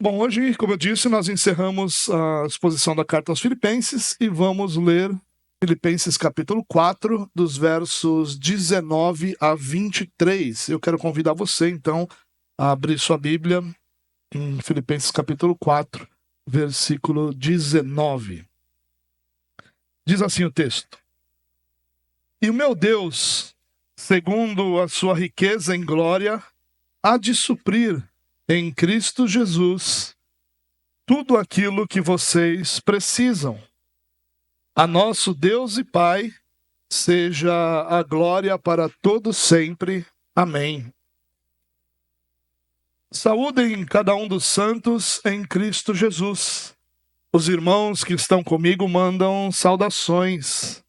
Bom, hoje, como eu disse, nós encerramos a exposição da carta aos Filipenses e vamos ler Filipenses capítulo 4, dos versos 19 a 23. Eu quero convidar você, então, a abrir sua Bíblia em Filipenses capítulo 4, versículo 19. Diz assim o texto: E o meu Deus, segundo a sua riqueza em glória, há de suprir em Cristo Jesus tudo aquilo que vocês precisam. A nosso Deus e Pai seja a glória para todos sempre. Amém. Saúdem cada um dos santos em Cristo Jesus. Os irmãos que estão comigo mandam saudações.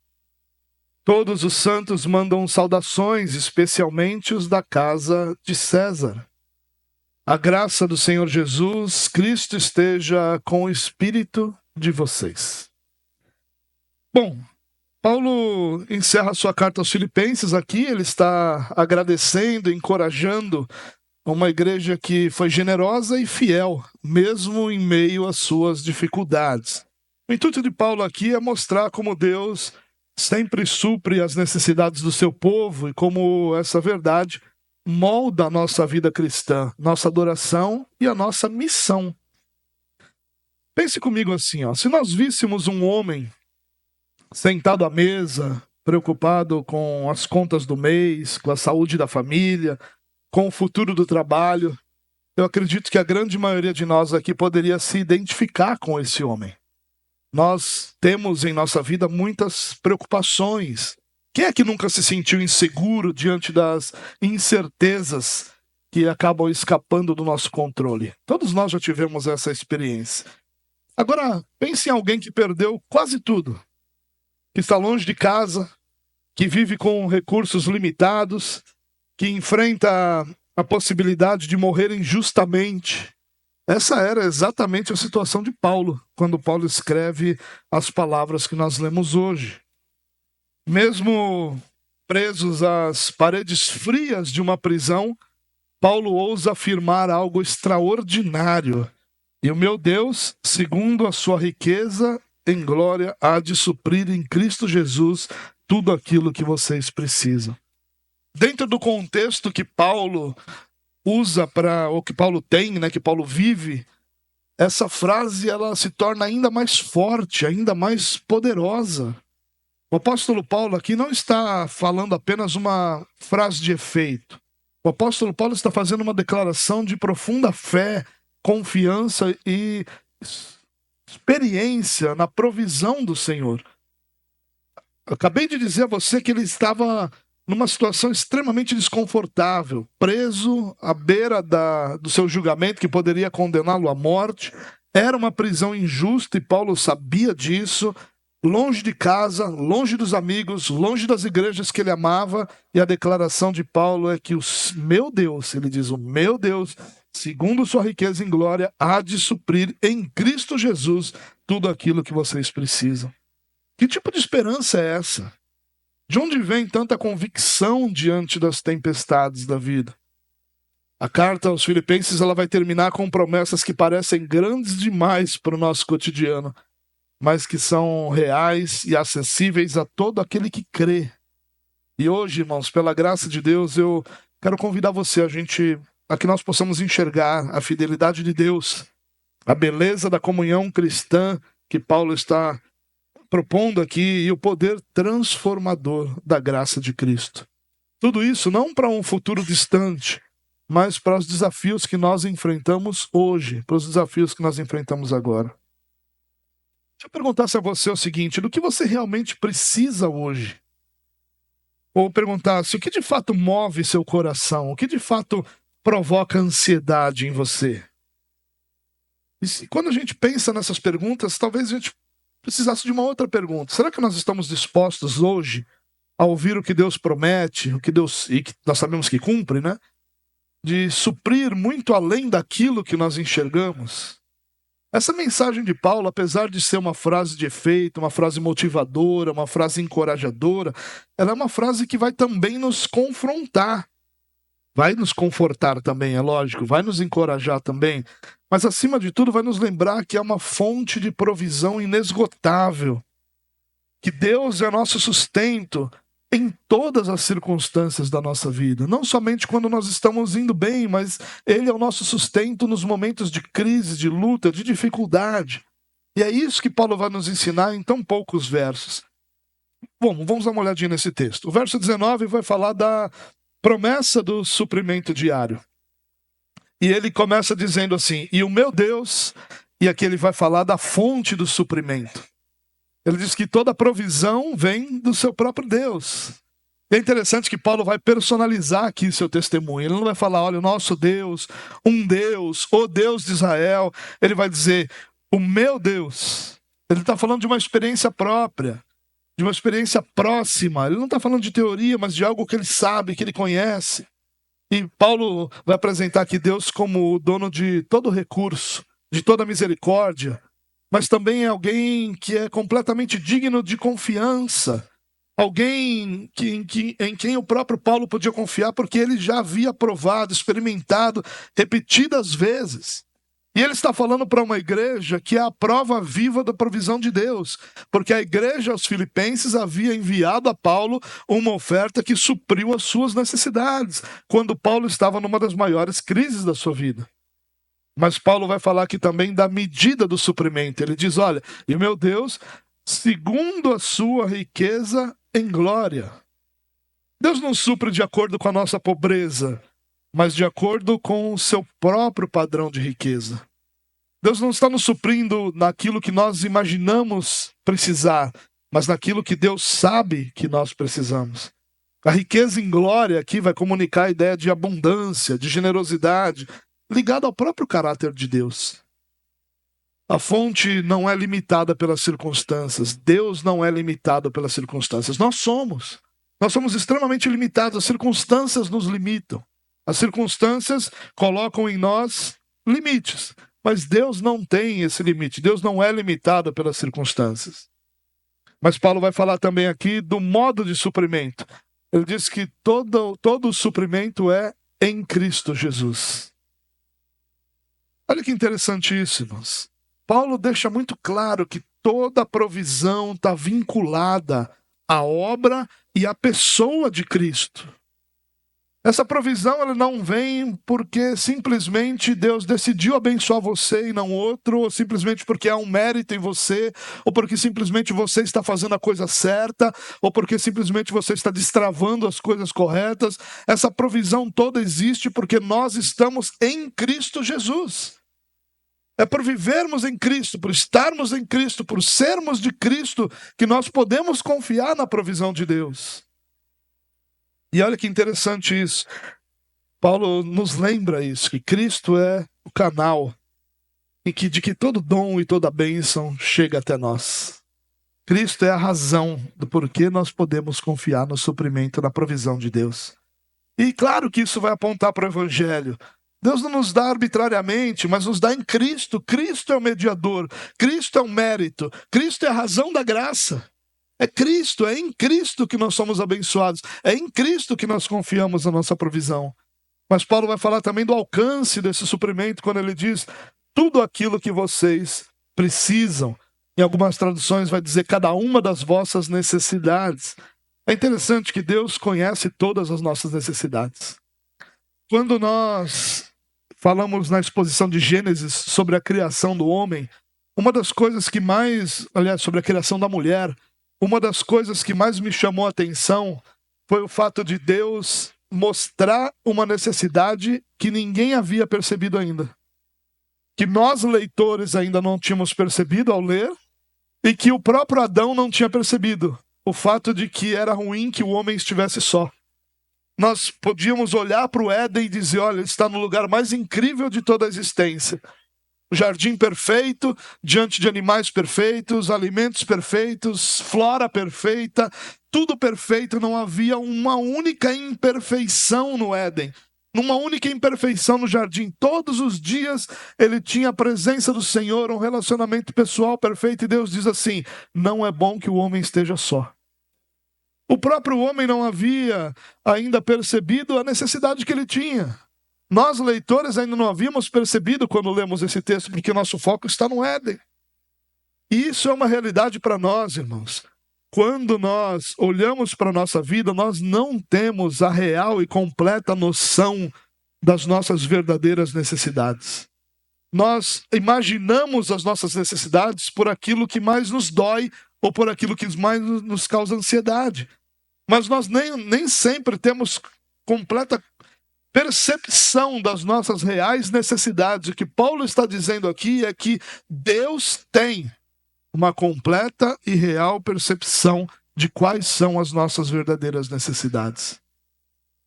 Todos os santos mandam saudações, especialmente os da casa de César. A graça do Senhor Jesus Cristo esteja com o espírito de vocês. Bom, Paulo encerra sua carta aos Filipenses aqui. Ele está agradecendo, encorajando uma igreja que foi generosa e fiel, mesmo em meio às suas dificuldades. O intuito de Paulo aqui é mostrar como Deus sempre supre as necessidades do seu povo e como essa verdade molda a nossa vida cristã, nossa adoração e a nossa missão. Pense comigo assim, se nós víssemos um homem sentado à mesa, preocupado com as contas do mês, com a saúde da família, com o futuro do trabalho, eu acredito que a grande maioria de nós aqui poderia se identificar com esse homem. Nós temos em nossa vida muitas preocupações. Quem é que nunca se sentiu inseguro diante das incertezas que acabam escapando do nosso controle? Todos nós já tivemos essa experiência. Agora, pense em alguém que perdeu quase tudo, que está longe de casa, que vive com recursos limitados, que enfrenta a possibilidade de morrer injustamente. Essa era exatamente a situação de Paulo, quando Paulo escreve as palavras que nós lemos hoje. Mesmo presos às paredes frias de uma prisão, Paulo ousa afirmar algo extraordinário. E o meu Deus, segundo a sua riqueza em glória, há de suprir em Cristo Jesus tudo aquilo que vocês precisam. Dentro do contexto que Paulo usa ou que Paulo tem, que Paulo vive, essa frase ela se torna ainda mais forte, ainda mais poderosa. O apóstolo Paulo aqui não está falando apenas uma frase de efeito. O apóstolo Paulo está fazendo uma declaração de profunda fé, confiança e experiência na provisão do Senhor. Eu acabei de dizer a você que ele estava numa situação extremamente desconfortável, preso à beira do seu julgamento que poderia condená-lo à morte. Era uma prisão injusta e Paulo sabia disso. Longe de casa, longe dos amigos, longe das igrejas que ele amava, e a declaração de Paulo é que o meu Deus, ele diz, o meu Deus, segundo sua riqueza em glória, há de suprir em Cristo Jesus tudo aquilo que vocês precisam. Que tipo de esperança é essa? De onde vem tanta convicção diante das tempestades da vida? A carta aos Filipenses ela vai terminar com promessas que parecem grandes demais para o nosso cotidiano, mas que são reais e acessíveis a todo aquele que crê. E hoje, irmãos, pela graça de Deus, eu quero convidar você a que nós possamos enxergar a fidelidade de Deus, a beleza da comunhão cristã que Paulo está propondo aqui e o poder transformador da graça de Cristo. Tudo isso não para um futuro distante, mas para os desafios que nós enfrentamos hoje, para os desafios que nós enfrentamos agora. Se eu perguntasse a você o seguinte, do que você realmente precisa hoje? Ou perguntasse, o que de fato move seu coração? O que de fato provoca ansiedade em você? E quando a gente pensa nessas perguntas, talvez a gente precisasse de uma outra pergunta. Será que nós estamos dispostos hoje a ouvir o que Deus promete, e que nós sabemos que cumpre, de suprir muito além daquilo que nós enxergamos? Essa mensagem de Paulo, apesar de ser uma frase de efeito, uma frase motivadora, uma frase encorajadora, ela é uma frase que vai também nos confrontar. Vai nos confortar também, é lógico, vai nos encorajar também, mas acima de tudo vai nos lembrar que é uma fonte de provisão inesgotável, que Deus é nosso sustento em todas as circunstâncias da nossa vida, não somente quando nós estamos indo bem, mas Ele é o nosso sustento nos momentos de crise, de luta, de dificuldade. E é isso que Paulo vai nos ensinar em tão poucos versos. Bom, vamos dar uma olhadinha nesse texto. O verso 19 vai falar da promessa do suprimento diário. E ele começa dizendo assim, e o meu Deus, e aqui ele vai falar da fonte do suprimento. Ele diz que toda provisão vem do seu próprio Deus. É interessante que Paulo vai personalizar aqui seu testemunho. Ele não vai falar, olha, o nosso Deus, um Deus, o Deus de Israel. Ele vai dizer, o meu Deus. Ele está falando de uma experiência própria, de uma experiência próxima. Ele não está falando de teoria, mas de algo que ele sabe, que ele conhece. E Paulo vai apresentar aqui Deus como o dono de todo recurso, de toda misericórdia, mas também é alguém que é completamente digno de confiança. Alguém em quem o próprio Paulo podia confiar, porque ele já havia provado, experimentado repetidas vezes. E ele está falando para uma igreja que é a prova viva da provisão de Deus, porque a igreja aos Filipenses havia enviado a Paulo uma oferta que supriu as suas necessidades, quando Paulo estava numa das maiores crises da sua vida. Mas Paulo vai falar aqui também da medida do suprimento. Ele diz, olha, e meu Deus, segundo a sua riqueza em glória. Deus não supre de acordo com a nossa pobreza, mas de acordo com o seu próprio padrão de riqueza. Deus não está nos suprindo naquilo que nós imaginamos precisar, mas naquilo que Deus sabe que nós precisamos. A riqueza em glória aqui vai comunicar a ideia de abundância, de generosidade, ligada ao próprio caráter de Deus. A fonte não é limitada pelas circunstâncias. Deus não é limitado pelas circunstâncias. Nós somos. Nós somos extremamente limitados. As circunstâncias nos limitam. As circunstâncias colocam em nós limites. Mas Deus não tem esse limite. Deus não é limitado pelas circunstâncias. Mas Paulo vai falar também aqui do modo de suprimento. Ele diz que todo o suprimento é em Cristo Jesus. Olha que interessante isso, irmãos. Paulo deixa muito claro que toda a provisão está vinculada à obra e à pessoa de Cristo. Essa provisão ela não vem porque simplesmente Deus decidiu abençoar você e não outro, ou simplesmente porque há um mérito em você, ou porque simplesmente você está fazendo a coisa certa, ou porque simplesmente você está destravando as coisas corretas. Essa provisão toda existe porque nós estamos em Cristo Jesus. É por vivermos em Cristo, por estarmos em Cristo, por sermos de Cristo, que nós podemos confiar na provisão de Deus. E olha que interessante isso. Paulo nos lembra isso, que Cristo é o canal de que todo dom e toda bênção chega até nós. Cristo é a razão do porquê nós podemos confiar no suprimento, na provisão de Deus. E claro que isso vai apontar para o Evangelho. Deus não nos dá arbitrariamente, mas nos dá em Cristo. Cristo é o mediador, Cristo é o mérito, Cristo é a razão da graça. É Cristo, é em Cristo que nós somos abençoados, é em Cristo que nós confiamos na nossa provisão. Mas Paulo vai falar também do alcance desse suprimento, quando ele diz, tudo aquilo que vocês precisam. Em algumas traduções vai dizer, cada uma das vossas necessidades. É interessante que Deus conhece todas as nossas necessidades. Quando nós falamos na exposição de Gênesis sobre a criação do homem, uma das coisas que mais, aliás, sobre a criação da mulher, uma das coisas que mais me chamou a atenção foi o fato de Deus mostrar uma necessidade que ninguém havia percebido ainda. Que nós, leitores, ainda não tínhamos percebido ao ler, e que o próprio Adão não tinha percebido. O fato de que era ruim que o homem estivesse só. Nós podíamos olhar para o Éden e dizer, olha, ele está no lugar mais incrível de toda a existência. O jardim perfeito, diante de animais perfeitos, alimentos perfeitos, flora perfeita, tudo perfeito, não havia uma única imperfeição no Éden. Numa única imperfeição no jardim. Todos os dias ele tinha a presença do Senhor, um relacionamento pessoal perfeito, e Deus diz assim, não é bom que o homem esteja só. O próprio homem não havia ainda percebido a necessidade que ele tinha. Nós, leitores, ainda não havíamos percebido quando lemos esse texto, porque nosso foco está no Éden. E isso é uma realidade para nós, irmãos. Quando nós olhamos para a nossa vida, nós não temos a real e completa noção das nossas verdadeiras necessidades. Nós imaginamos as nossas necessidades por aquilo que mais nos dói ou por aquilo que mais nos causa ansiedade. Mas nós nem sempre temos completa percepção das nossas reais necessidades. O que Paulo está dizendo aqui é que Deus tem uma completa e real percepção de quais são as nossas verdadeiras necessidades.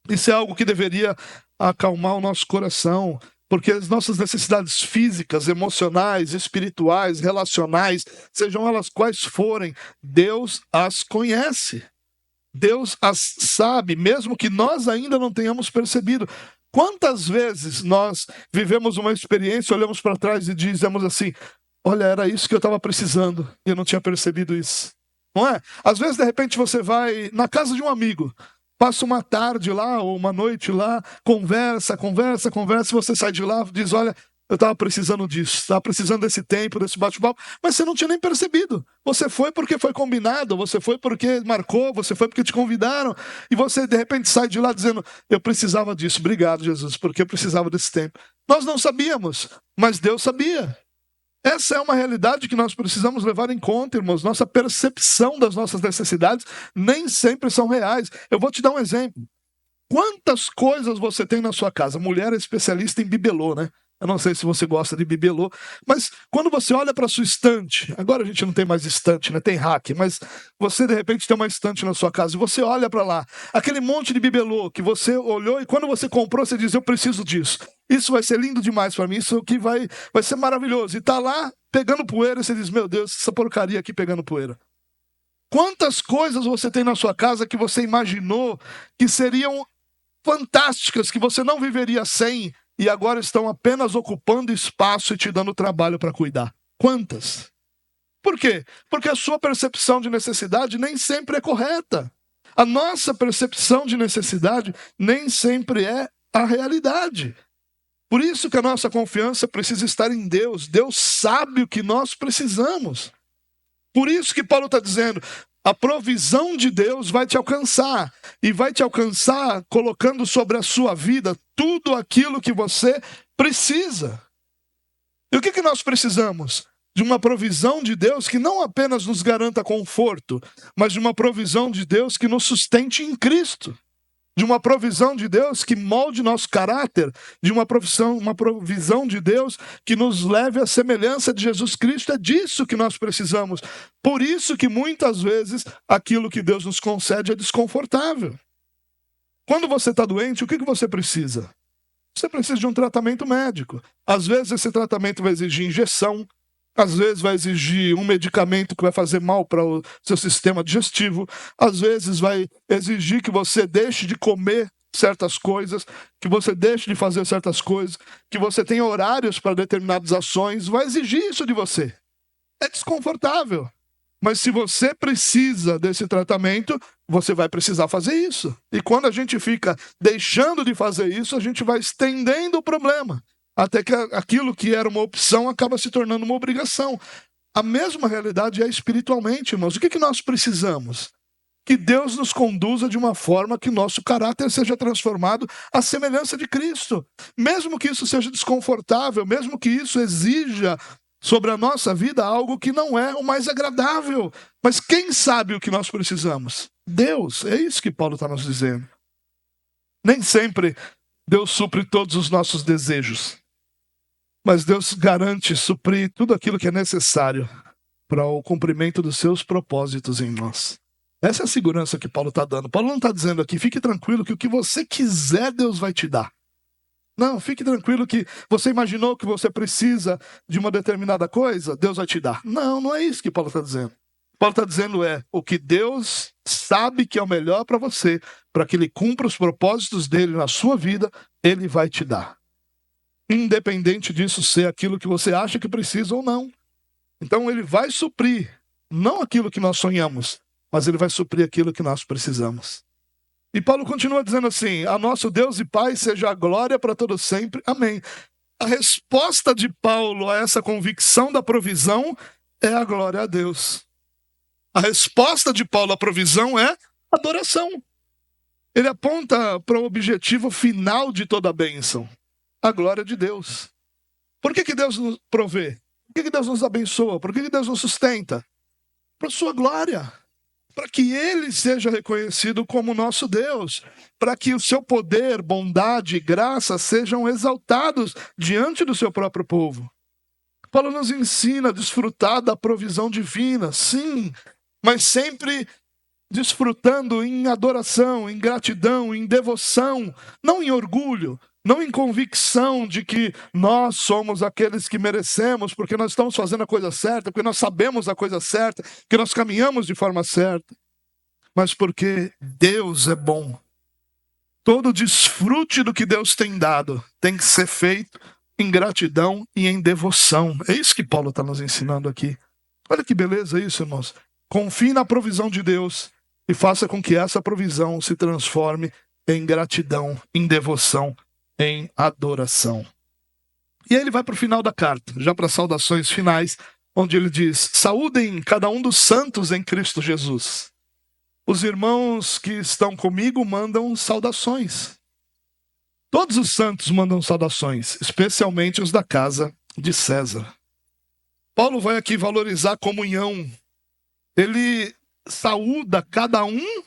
Isso é algo que deveria acalmar o nosso coração, porque as nossas necessidades físicas, emocionais, espirituais, relacionais, sejam elas quais forem, Deus as conhece. Deus as sabe, mesmo que nós ainda não tenhamos percebido. Quantas vezes nós vivemos uma experiência, olhamos para trás e dizemos assim: olha, era isso que eu estava precisando e eu não tinha percebido isso. Não é? Às vezes, de repente, você vai na casa de um amigo, passa uma tarde lá ou uma noite lá, conversa, e você sai de lá e diz: olha, eu estava precisando disso, estava precisando desse tempo, desse bate-papo, mas você não tinha nem percebido. Você foi porque foi combinado, você foi porque marcou, você foi porque te convidaram, e você de repente sai de lá dizendo: eu precisava disso, obrigado Jesus, porque eu precisava desse tempo. Nós não sabíamos, mas Deus sabia. Essa é uma realidade que nós precisamos levar em conta, irmãos. Nossa percepção das nossas necessidades nem sempre são reais. Eu vou te dar um exemplo. Quantas coisas você tem na sua casa? Mulher é especialista em bibelô, né? Eu não sei se você gosta de bibelô, mas quando você olha para a sua estante, agora a gente não tem mais estante, né? Tem rack, mas você de repente tem uma estante na sua casa e você olha para lá, aquele monte de bibelô que você olhou e quando você comprou você diz: eu preciso disso. Isso vai ser lindo demais para mim, isso que vai ser maravilhoso. E tá lá pegando poeira e você diz: meu Deus, essa porcaria aqui pegando poeira. Quantas coisas você tem na sua casa que você imaginou que seriam fantásticas, que você não viveria sem, e agora estão apenas ocupando espaço e te dando trabalho para cuidar? Quantas? Por quê? Porque a sua percepção de necessidade nem sempre é correta. A nossa percepção de necessidade nem sempre é a realidade. Por isso que a nossa confiança precisa estar em Deus. Deus sabe o que nós precisamos. Por isso que Paulo está dizendo: a provisão de Deus vai te alcançar. E vai te alcançar colocando sobre a sua vida tudo aquilo que você precisa. E o que nós precisamos? De uma provisão de Deus que não apenas nos garanta conforto, mas de uma provisão de Deus que nos sustente em Cristo. De uma provisão de Deus que molde nosso caráter, de uma provisão de Deus que nos leve à semelhança de Jesus Cristo. É disso que nós precisamos. Por isso que muitas vezes aquilo que Deus nos concede é desconfortável. Quando você está doente, o que você precisa? Você precisa de um tratamento médico. Às vezes esse tratamento vai exigir injeção, às vezes vai exigir um medicamento que vai fazer mal para o seu sistema digestivo. Às vezes vai exigir que você deixe de comer certas coisas, que você deixe de fazer certas coisas, que você tenha horários para determinadas ações. Vai exigir isso de você. É desconfortável. Mas se você precisa desse tratamento, você vai precisar fazer isso. E quando a gente fica deixando de fazer isso, a gente vai estendendo o problema. Até que aquilo que era uma opção acaba se tornando uma obrigação. A mesma realidade é espiritualmente, irmãos. O que nós precisamos? Que Deus nos conduza de uma forma que nosso caráter seja transformado à semelhança de Cristo. Mesmo que isso seja desconfortável, mesmo que isso exija sobre a nossa vida algo que não é o mais agradável. Mas quem sabe o que nós precisamos? Deus. É isso que Paulo está nos dizendo. Nem sempre Deus supre todos os nossos desejos. Mas Deus garante suprir tudo aquilo que é necessário para o cumprimento dos seus propósitos em nós. Essa é a segurança que Paulo está dando. Paulo não está dizendo aqui: fique tranquilo que o que você quiser Deus vai te dar. Não, fique tranquilo que você imaginou que você precisa de uma determinada coisa, Deus vai te dar. Não, não é isso que Paulo está dizendo. Paulo está dizendo o que Deus sabe que é o melhor para você, para que Ele cumpra os propósitos dele na sua vida, Ele vai te dar. Independente disso ser aquilo que você acha que precisa ou não. Então Ele vai suprir, não aquilo que nós sonhamos, mas Ele vai suprir aquilo que nós precisamos. E Paulo continua dizendo assim: a nosso Deus e Pai seja a glória para todos sempre. Amém. A resposta de Paulo a essa convicção da provisão é a glória a Deus. A resposta de Paulo à provisão é adoração. Ele aponta para o objetivo final de toda a bênção, a glória de Deus. Por que Deus nos provê? Por que Deus nos abençoa? Por que Deus nos sustenta? Para sua glória. Para que Ele seja reconhecido como nosso Deus. Para que o seu poder, bondade e graça sejam exaltados diante do seu próprio povo. Paulo nos ensina a desfrutar da provisão divina, sim, mas sempre desfrutando em adoração, em gratidão, em devoção, não em orgulho, não em convicção de que nós somos aqueles que merecemos, porque nós estamos fazendo a coisa certa, porque nós sabemos a coisa certa, que nós caminhamos de forma certa, mas porque Deus é bom. Todo desfrute do que Deus tem dado tem que ser feito em gratidão e em devoção. É isso que Paulo está nos ensinando aqui. Olha que beleza isso, irmãos. Confie na provisão de Deus e faça com que essa provisão se transforme em gratidão, em devoção, em adoração. E aí ele vai para o final da carta, já para as saudações finais, onde ele diz: saúdem cada um dos santos em Cristo Jesus. Os irmãos que estão comigo mandam saudações. Todos os santos mandam saudações, especialmente os da casa de César. Paulo vai aqui valorizar a comunhão. Ele saúda cada um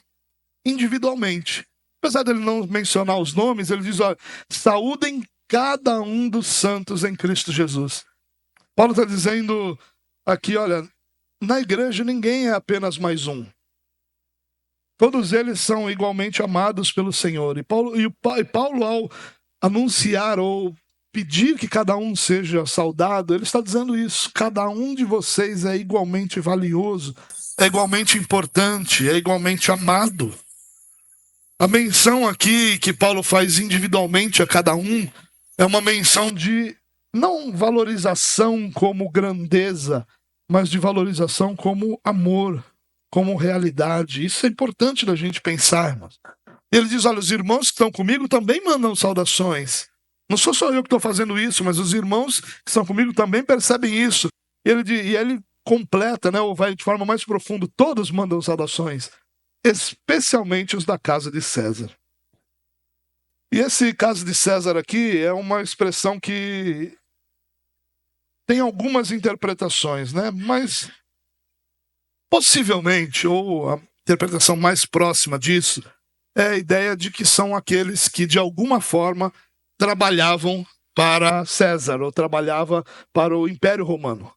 individualmente. Apesar dele não mencionar os nomes, ele diz: olha, saúdem cada um dos santos em Cristo Jesus. Paulo está dizendo aqui, olha, na igreja ninguém é apenas mais um. Todos eles são igualmente amados pelo Senhor. E Paulo, ao anunciar ou pedir que cada um seja saudado, ele está dizendo isso. Cada um de vocês é igualmente valioso, é igualmente importante, é igualmente amado. A menção aqui que Paulo faz individualmente a cada um é uma menção de não valorização como grandeza, mas de valorização como amor, como realidade. Isso é importante da gente pensar, irmãos. Ele diz: olha, os irmãos que estão comigo também mandam saudações. Não sou só eu que estou fazendo isso, mas os irmãos que estão comigo também percebem isso. E ele completa, né, ou vai de forma mais profunda: todos mandam saudações, especialmente os da casa de César. E esse caso de César aqui é uma expressão que tem algumas interpretações, né? Mas possivelmente, ou a interpretação mais próxima disso, é a ideia de que são aqueles que de alguma forma trabalhavam para César, ou trabalhava para o Império Romano.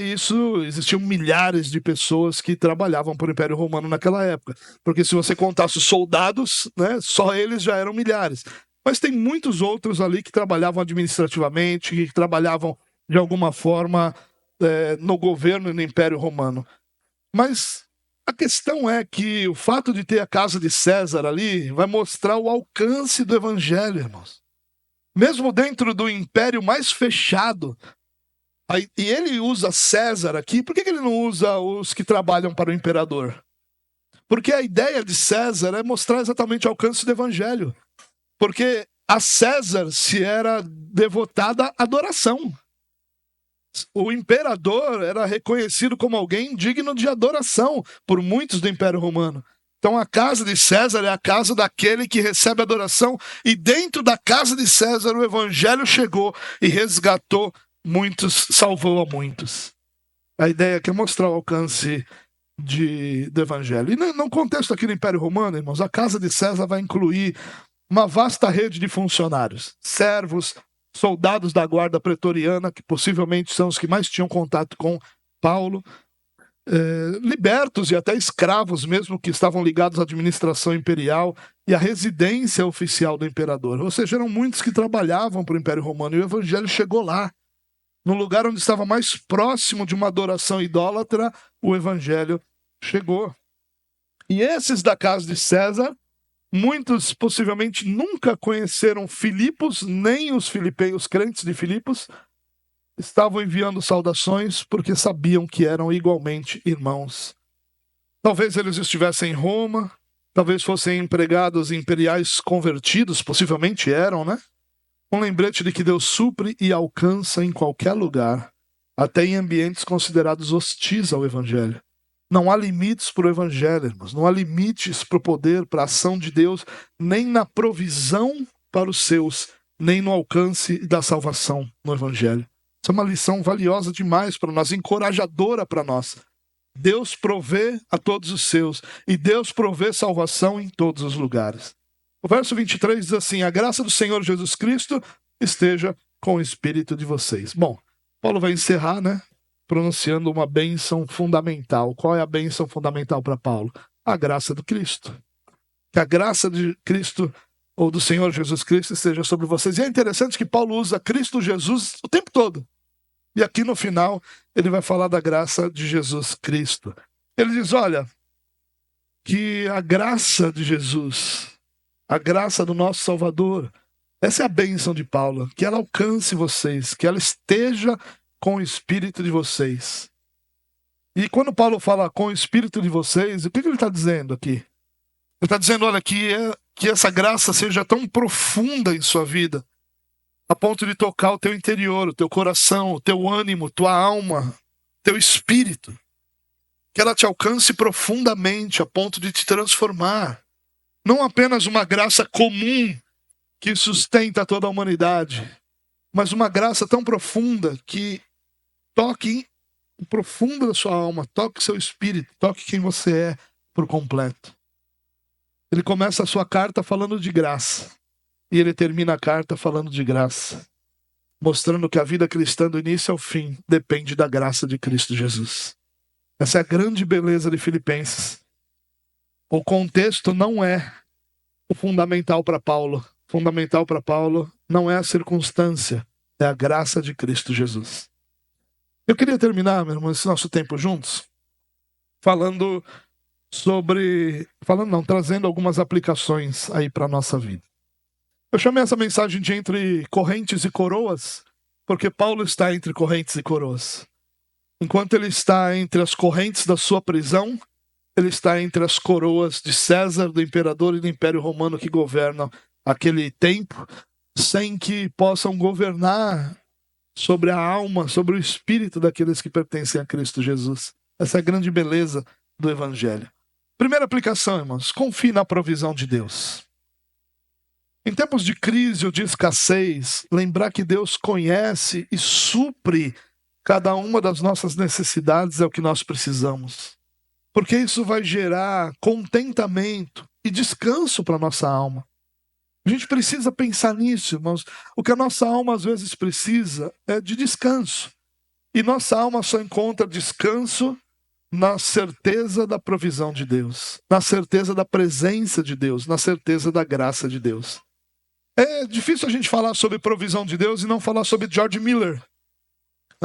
Isso, existiam milhares de pessoas que trabalhavam para o Império Romano naquela época. Porque se você contasse os soldados, só eles já eram milhares. Mas tem muitos outros ali que trabalhavam administrativamente, que trabalhavam de alguma forma no governo e no Império Romano. Mas a questão é que o fato de ter a casa de César ali vai mostrar o alcance do evangelho, irmãos. Mesmo dentro do império mais fechado, e ele usa César aqui. Por que ele não usa os que trabalham para o imperador? Porque a ideia de César é mostrar exatamente o alcance do evangelho. Porque a César se era devotada adoração. O imperador era reconhecido como alguém digno de adoração por muitos do Império Romano. Então a casa de César é a casa daquele que recebe adoração. E dentro da casa de César o evangelho chegou e resgatou muitos, salvou a muitos. A ideia aqui é mostrar o alcance do evangelho. E no contexto aqui do Império Romano, irmãos, a casa de César vai incluir uma vasta rede de funcionários, servos, soldados da guarda pretoriana, que possivelmente são os que mais tinham contato com Paulo, libertos e até escravos mesmo, que estavam ligados à administração imperial e à residência oficial do imperador. Ou seja, eram muitos que trabalhavam para o Império Romano, e o evangelho chegou lá. No lugar onde estava mais próximo de uma adoração idólatra, o evangelho chegou. E esses da casa de César, muitos possivelmente nunca conheceram Filipos, nem os filipeus crentes de Filipos, estavam enviando saudações porque sabiam que eram igualmente irmãos. Talvez eles estivessem em Roma, talvez fossem empregados imperiais convertidos, possivelmente eram, né? Um lembrete de que Deus supre e alcança em qualquer lugar, até em ambientes considerados hostis ao Evangelho. Não há limites para o Evangelho, irmãos. Não há limites para o poder, para a ação de Deus, nem na provisão para os seus, nem no alcance da salvação no Evangelho. Isso é uma lição valiosa demais para nós, encorajadora para nós. Deus provê a todos os seus, e Deus provê salvação em todos os lugares. O verso 23 diz assim: a graça do Senhor Jesus Cristo esteja com o espírito de vocês. Bom, Paulo vai encerrar, né, pronunciando uma bênção fundamental. Qual é a bênção fundamental para Paulo? A graça do Cristo. Que a graça de Cristo, ou do Senhor Jesus Cristo, esteja sobre vocês. E é interessante que Paulo usa Cristo Jesus o tempo todo. E aqui no final, ele vai falar da graça de Jesus Cristo. Ele diz, olha, que a graça de Jesus, a graça do nosso Salvador, essa é a bênção de Paulo, que ela alcance vocês, que ela esteja com o espírito de vocês. E quando Paulo fala com o espírito de vocês, o que ele está dizendo aqui? Ele está dizendo, olha, que essa graça seja tão profunda em sua vida, a ponto de tocar o teu interior, o teu coração, o teu ânimo, tua alma, teu espírito. Que ela te alcance profundamente, a ponto de te transformar. Não apenas uma graça comum que sustenta toda a humanidade, mas uma graça tão profunda que toque o profundo da sua alma, toque seu espírito, toque quem você é por completo. Ele começa a sua carta falando de graça. E ele termina a carta falando de graça, mostrando que a vida cristã do início ao fim depende da graça de Cristo Jesus. Essa é a grande beleza de Filipenses. O contexto não é o fundamental para Paulo. O fundamental para Paulo não é a circunstância, é a graça de Cristo Jesus. Eu queria terminar, meu irmão, esse nosso tempo juntos, trazendo algumas aplicações aí para a nossa vida. Eu chamei essa mensagem de entre correntes e coroas, porque Paulo está entre correntes e coroas. Enquanto ele está entre as correntes da sua prisão, ele está entre as coroas de César, do imperador e do Império Romano que governam aquele tempo, sem que possam governar sobre a alma, sobre o espírito daqueles que pertencem a Cristo Jesus. Essa é a grande beleza do Evangelho. Primeira aplicação, irmãos, confie na provisão de Deus. Em tempos de crise ou de escassez, lembrar que Deus conhece e supre cada uma das nossas necessidades é o que nós precisamos. Porque isso vai gerar contentamento e descanso para a nossa alma. A gente precisa pensar nisso, irmãos. O que a nossa alma às vezes precisa é de descanso. E nossa alma só encontra descanso na certeza da provisão de Deus, na certeza da presença de Deus, na certeza da graça de Deus. É difícil a gente falar sobre provisão de Deus e não falar sobre George Miller.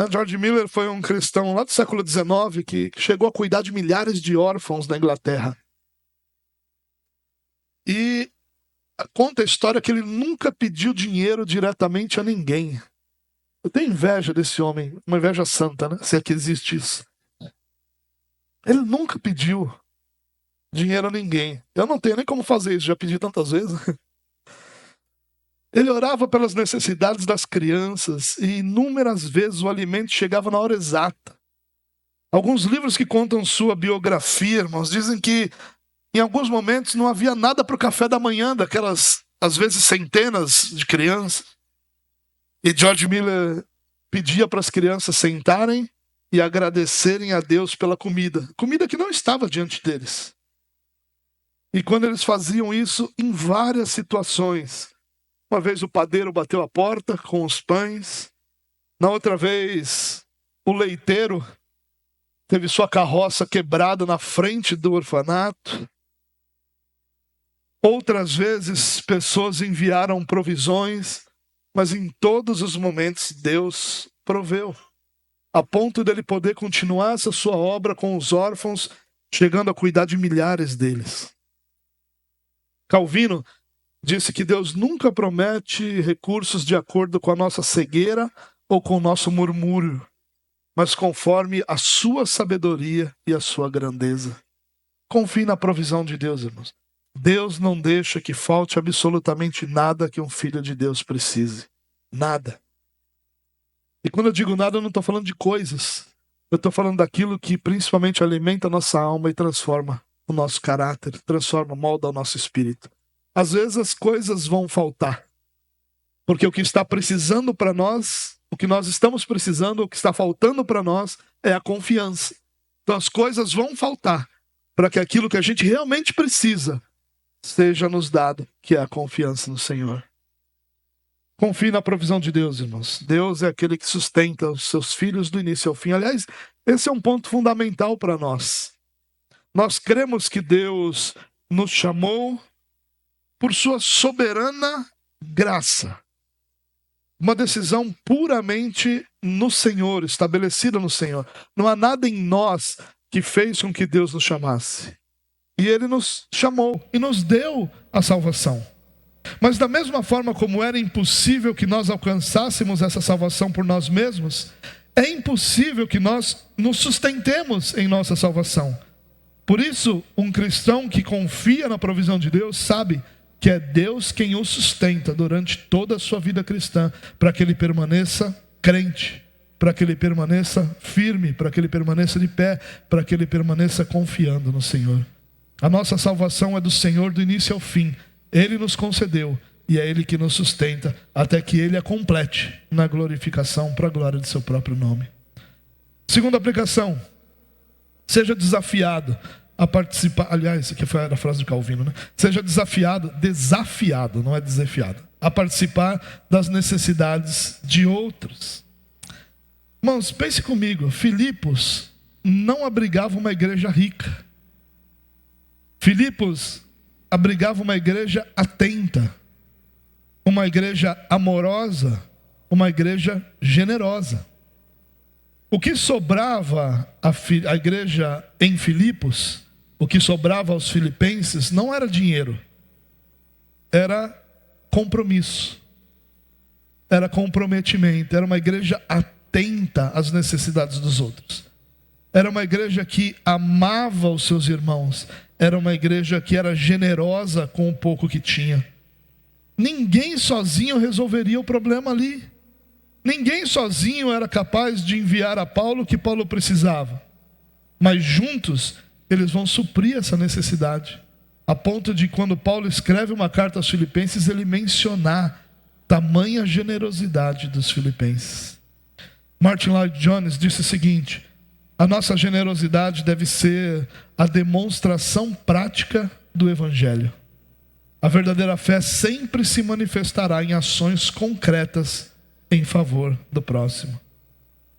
George Miller foi um cristão lá do século XIX que chegou a cuidar de milhares de órfãos na Inglaterra. E conta a história que ele nunca pediu dinheiro diretamente a ninguém. Eu tenho inveja desse homem, uma inveja santa, né? Se é que existe isso. Ele nunca pediu dinheiro a ninguém. Eu não tenho nem como fazer isso, já pedi tantas vezes. Ele orava pelas necessidades das crianças e inúmeras vezes o alimento chegava na hora exata. Alguns livros que contam sua biografia, irmãos, dizem que em alguns momentos não havia nada para o café da manhã daquelas, às vezes, centenas de crianças. E George Miller pedia para as crianças sentarem e agradecerem a Deus pela comida. Comida que não estava diante deles. E quando eles faziam isso em várias situações. Uma vez o padeiro bateu a porta com os pães. Na outra vez, o leiteiro teve sua carroça quebrada na frente do orfanato. Outras vezes, pessoas enviaram provisões, mas em todos os momentos Deus proveu, a ponto dele poder continuar essa sua obra com os órfãos, chegando a cuidar de milhares deles. Calvino disse que Deus nunca promete recursos de acordo com a nossa cegueira ou com o nosso murmúrio, mas conforme a sua sabedoria e a sua grandeza. Confie na provisão de Deus, irmãos. Deus não deixa que falte absolutamente nada que um filho de Deus precise. Nada. E quando eu digo nada, eu não estou falando de coisas. Eu estou falando daquilo que principalmente alimenta a nossa alma e transforma o nosso caráter, transforma, molda o nosso espírito. Às vezes as coisas vão faltar. Porque o que está precisando para nós, o que nós estamos precisando, o que está faltando para nós é a confiança. Então as coisas vão faltar para que aquilo que a gente realmente precisa seja nos dado, que é a confiança no Senhor. Confie na provisão de Deus, irmãos. Deus é aquele que sustenta os seus filhos do início ao fim. Aliás, esse é um ponto fundamental para nós. Nós cremos que Deus nos chamou por sua soberana graça. Uma decisão puramente no Senhor, estabelecida no Senhor. Não há nada em nós que fez com que Deus nos chamasse. E Ele nos chamou e nos deu a salvação. Mas da mesma forma como era impossível que nós alcançássemos essa salvação por nós mesmos, é impossível que nós nos sustentemos em nossa salvação. Por isso, um cristão que confia na provisão de Deus sabe que é Deus quem o sustenta durante toda a sua vida cristã, para que ele permaneça crente, para que ele permaneça firme, para que ele permaneça de pé, para que ele permaneça confiando no Senhor. A nossa salvação é do Senhor do início ao fim. Ele nos concedeu e é Ele que nos sustenta até que Ele a complete na glorificação para a glória de seu próprio nome. Segunda aplicação: seja desafiado a participar. Aliás, isso aqui foi a frase de Calvino, né? Seja desafiado, não é desafiado, a participar das necessidades de outros. Irmãos, pense comigo, Filipos não abrigava uma igreja rica. Filipos abrigava uma igreja atenta, uma igreja amorosa, uma igreja generosa. O que sobrava à igreja em Filipos, o que sobrava aos filipenses, não era dinheiro, era compromisso, era comprometimento, era uma igreja atenta às necessidades dos outros. Era uma igreja que amava os seus irmãos. Era uma igreja que era generosa com o pouco que tinha. Ninguém sozinho resolveria o problema ali. Ninguém sozinho era capaz de enviar a Paulo o que Paulo precisava. Mas juntos, eles vão suprir essa necessidade. A ponto de, quando Paulo escreve uma carta aos filipenses, ele mencionar tamanha generosidade dos filipenses. Martin Lloyd-Jones disse o seguinte: a nossa generosidade deve ser a demonstração prática do Evangelho. A verdadeira fé sempre se manifestará em ações concretas em favor do próximo.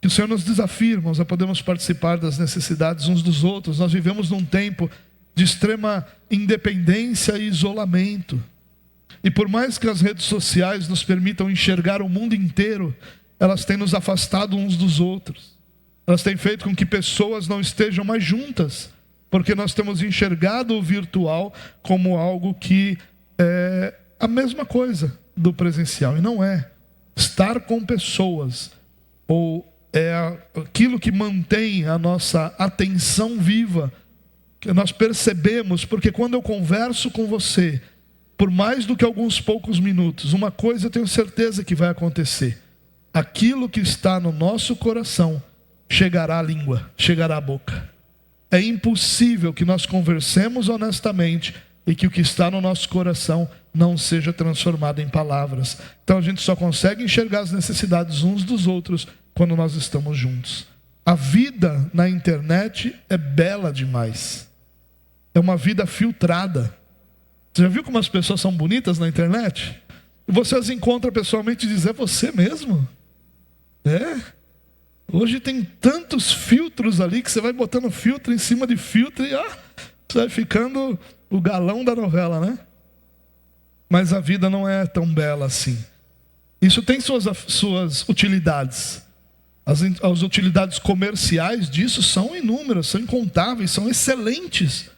Que o Senhor nos desafie, irmãos, a podermos participar das necessidades uns dos outros. Nós vivemos num tempo de extrema independência e isolamento. E por mais que as redes sociais nos permitam enxergar o mundo inteiro, elas têm nos afastado uns dos outros. Elas têm feito com que pessoas não estejam mais juntas, porque nós temos enxergado o virtual como algo que é a mesma coisa do presencial. E não é. Estar com pessoas, ou é aquilo que mantém a nossa atenção viva, que nós percebemos, porque quando eu converso com você, por mais do que alguns poucos minutos, uma coisa eu tenho certeza que vai acontecer: aquilo que está no nosso coração chegará à língua, chegará à boca. É impossível que nós conversemos honestamente e que o que está no nosso coração não seja transformado em palavras. Então a gente só consegue enxergar as necessidades uns dos outros quando nós estamos juntos. A vida na internet é bela demais. É uma vida filtrada. Você já viu como as pessoas são bonitas na internet? E você as encontra pessoalmente e diz: é você mesmo? É? Hoje tem tantos filtros ali que você vai botando filtro em cima de filtro e você vai ficando o galão da novela, né? Mas a vida não é tão bela assim. Isso tem suas utilidades. As utilidades comerciais disso são inúmeras, são incontáveis, são excelentes.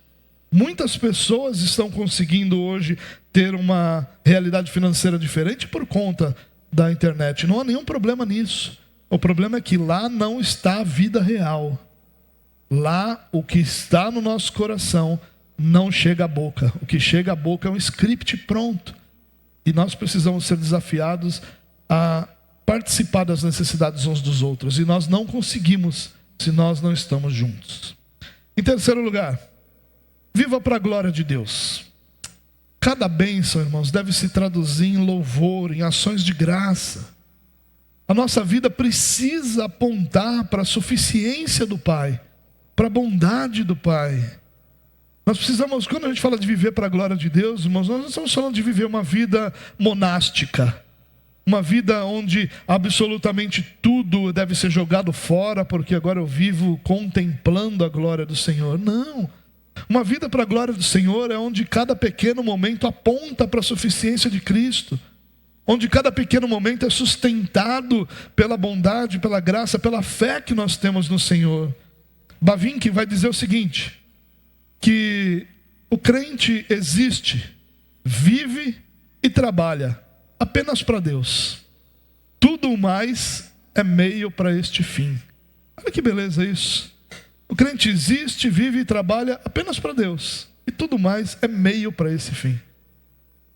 Muitas pessoas estão conseguindo hoje ter uma realidade financeira diferente por conta da internet. Não há nenhum problema nisso. O problema é que lá não está a vida real. Lá o que está no nosso coração não chega à boca. O que chega à boca é um script pronto. E nós precisamos ser desafiados a participar das necessidades uns dos outros. E nós não conseguimos se nós não estamos juntos. Em terceiro lugar, viva para a glória de Deus. Cada bênção, irmãos, deve se traduzir em louvor, em ações de graça. A nossa vida precisa apontar para a suficiência do Pai, para a bondade do Pai. Nós precisamos, quando a gente fala de viver para a glória de Deus, irmãos, nós não estamos falando de viver uma vida monástica, uma vida onde absolutamente tudo deve ser jogado fora, porque agora eu vivo contemplando a glória do Senhor. Não. Uma vida para a glória do Senhor é onde cada pequeno momento aponta para a suficiência de Cristo, onde cada pequeno momento é sustentado pela bondade, pela graça, pela fé que nós temos no Senhor. Bavinck vai dizer o seguinte, que o crente existe, vive e trabalha apenas para Deus. Tudo mais é meio para este fim. Olha que beleza isso. O crente existe, vive e trabalha apenas para Deus. E tudo mais é meio para esse fim.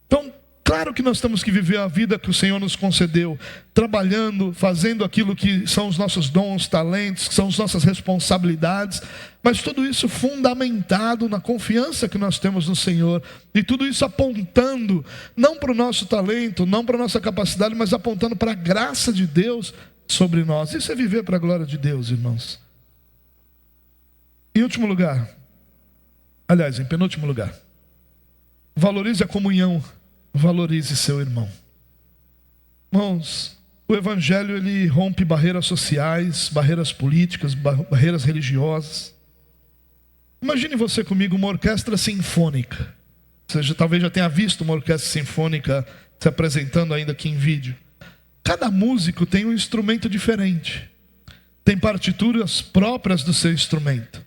Então, claro que nós temos que viver a vida que o Senhor nos concedeu, trabalhando, fazendo aquilo que são os nossos dons, talentos, que são as nossas responsabilidades, mas tudo isso fundamentado na confiança que nós temos no Senhor, e tudo isso apontando, não para o nosso talento, não para a nossa capacidade, mas apontando para a graça de Deus sobre nós. Isso é viver para a glória de Deus, irmãos. Em último lugar, aliás, em penúltimo lugar, valorize a comunhão, valorize seu irmão. Irmãos, o Evangelho ele rompe barreiras sociais, barreiras políticas, barreiras religiosas. Imagine você comigo uma orquestra sinfônica. Você talvez já tenha visto uma orquestra sinfônica se apresentando ainda aqui em vídeo. Cada músico tem um instrumento diferente. Tem partituras próprias do seu instrumento.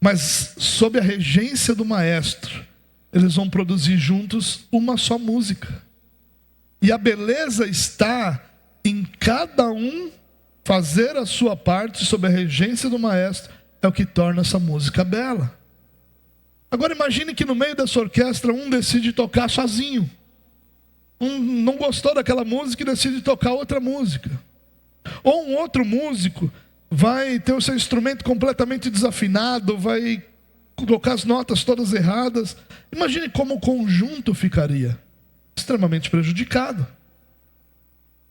Mas sob a regência do maestro, eles vão produzir juntos uma só música. E a beleza está em cada um fazer a sua parte sob a regência do maestro. É o que torna essa música bela. Agora imagine que no meio dessa orquestra um decide tocar sozinho. Um não gostou daquela música e decide tocar outra música. Ou um outro músico vai ter o seu instrumento completamente desafinado, vai colocar as notas todas erradas. Imagine como o conjunto ficaria extremamente prejudicado.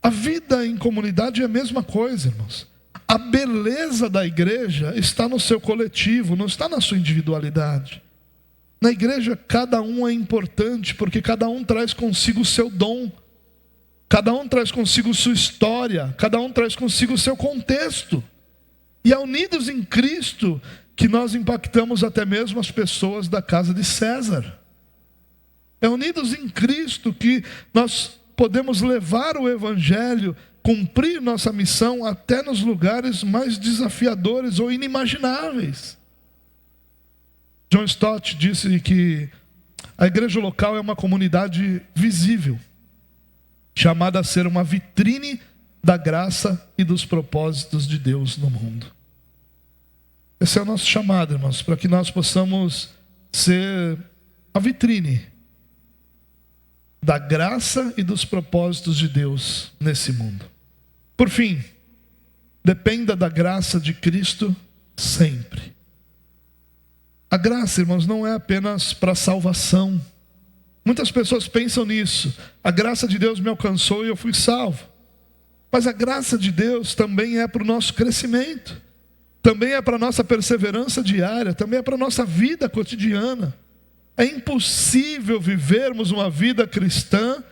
A vida em comunidade é a mesma coisa, irmãos. A beleza da igreja está no seu coletivo, não está na sua individualidade. Na igreja cada um é importante, porque cada um traz consigo o seu dom, cada um traz consigo sua história, cada um traz consigo o seu contexto. E é unidos em Cristo que nós impactamos até mesmo as pessoas da casa de César. É unidos em Cristo que nós podemos levar o Evangelho, cumprir nossa missão até nos lugares mais desafiadores ou inimagináveis. John Stott disse que a igreja local é uma comunidade visível, chamada a ser uma vitrine da graça e dos propósitos de Deus no mundo. Esse é o nosso chamado, irmãos, para que nós possamos ser a vitrine da graça e dos propósitos de Deus nesse mundo. Por fim, dependa da graça de Cristo sempre. A graça, irmãos, não é apenas para salvação. Muitas pessoas pensam nisso. A graça de Deus me alcançou e eu fui salvo. Mas a graça de Deus também é para o nosso crescimento. Também é para a nossa perseverança diária. Também é para a nossa vida cotidiana. É impossível vivermos uma vida cristã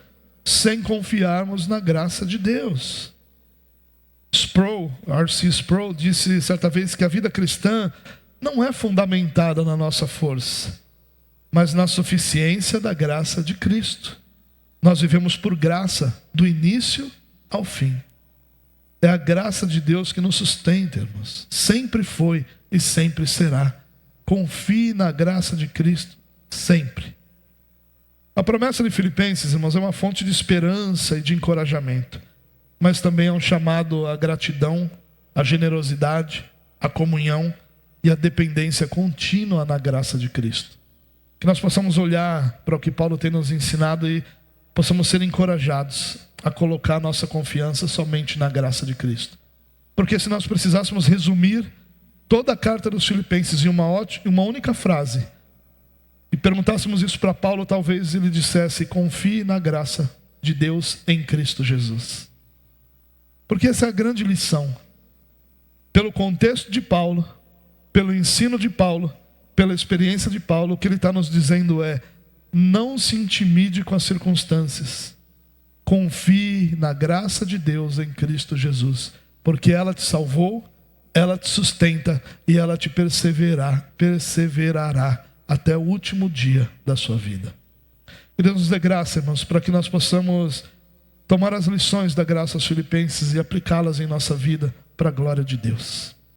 sem confiarmos na graça de Deus. R.C. Sproul disse certa vez que a vida cristã não é fundamentada na nossa força, mas na suficiência da graça de Cristo. Nós vivemos por graça, do início ao fim. É a graça de Deus que nos sustenta, irmãos. Sempre foi e sempre será. Confie na graça de Cristo, sempre. A promessa de Filipenses, irmãos, é uma fonte de esperança e de encorajamento, mas também é um chamado à gratidão, à generosidade, à comunhão e à dependência contínua na graça de Cristo. Que nós possamos olhar para o que Paulo tem nos ensinado e possamos ser encorajados a colocar a nossa confiança somente na graça de Cristo. Porque se nós precisássemos resumir toda a carta dos Filipenses em uma única frase, e perguntássemos isso para Paulo, talvez ele dissesse: confie na graça de Deus em Cristo Jesus. Porque essa é a grande lição. Pelo contexto de Paulo, pelo ensino de Paulo, pela experiência de Paulo, o que ele está nos dizendo é: não se intimide com as circunstâncias. Confie na graça de Deus em Cristo Jesus, porque ela te salvou, ela te sustenta e ela te perseverará até o último dia da sua vida. Que Deus nos dê graça, irmãos, para que nós possamos tomar as lições da graça aos Filipenses e aplicá-las em nossa vida para a glória de Deus.